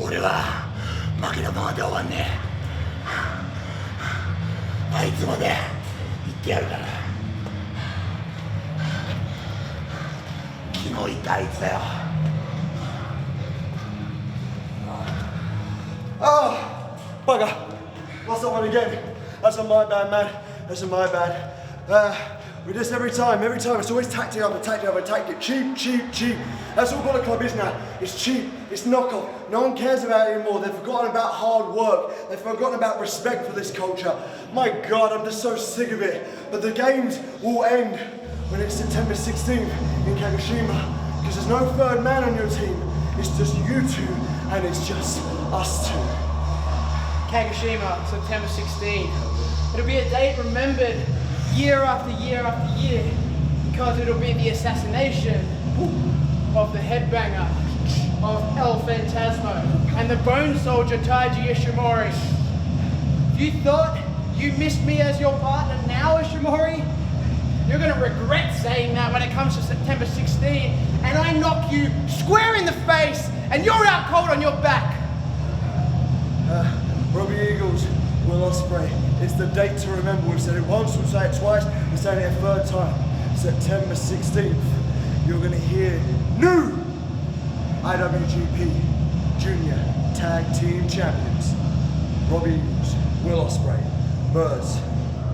俺は負けたままで終わんねえ。あいつまで言ってやるから。昨日言ったあいつだよ。Oh, bugger. Lost that one again. That's on my bad, man. That's on my bad. We do this every time. It's always tactic after tactic. Cheap. That's all Bullet Club is now. It's cheap, it's knockoff. No one cares about it anymore. They've forgotten about hard work. They've forgotten about respect for this culture. My God, I'm just so sick of it. But the games will end when it's September 16th in Kagoshima. Because there's no third man on your team. It's just you two, and it's just us two. Kagoshima, September 16. It'll be a date remembered year after year after year, because it'll be the assassination of the headbanger of El Phantasmo and the bone soldier Taiji Ishimori. If you thought you missed me as your partner now, Ishimori, you're going to regret saying that when it comes to September 16 and I knock you square in the face and you're out cold on your back. Robbie Eagles, Will Ospreay. It's the date to remember. We've said it once, we'll say it twice, we're saying it a third time. September 16th, you're going to hear new IWGP Junior Tag Team Champions. Robbie Eagles, Will Ospreay, Birds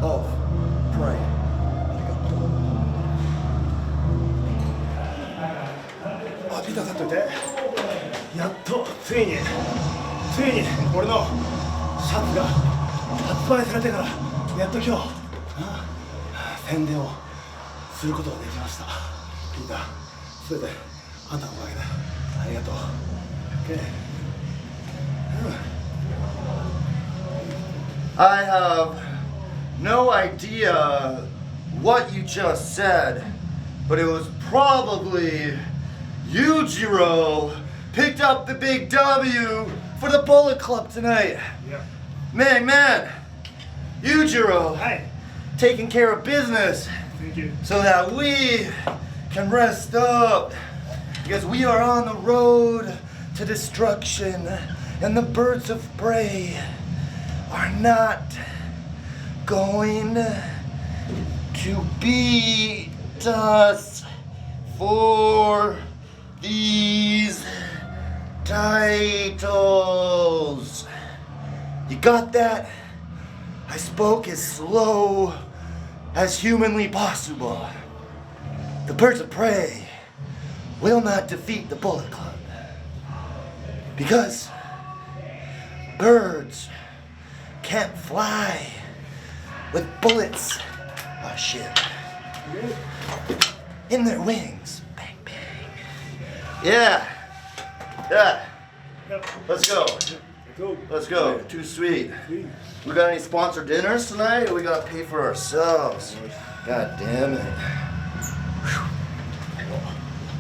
of Prey. ピザ買っといて。やっとついに俺のシャツが発売されてからやっと今日宣伝をすることができました。ピーター、すべてあんたのおかげだ。ありがとう。I have no idea what you just said, but it was probably Yujiro picked up the big W for the Bullet Club tonight. Yeah. Man, Yujiro, taking care of business. Thank you. So that we can rest up, because we are on the road to destruction, and the birds of prey are not going to beat us for these titles. You got that? I spoke as slow as humanly possible. The birds of prey will not defeat the Bullet Club, because birds can't fly with bullets in their wings. Bang, bang. Yeah. Let's go. Let's go. Too sweet. We got any sponsored dinners tonight, or we gotta pay for ourselves? God damn it.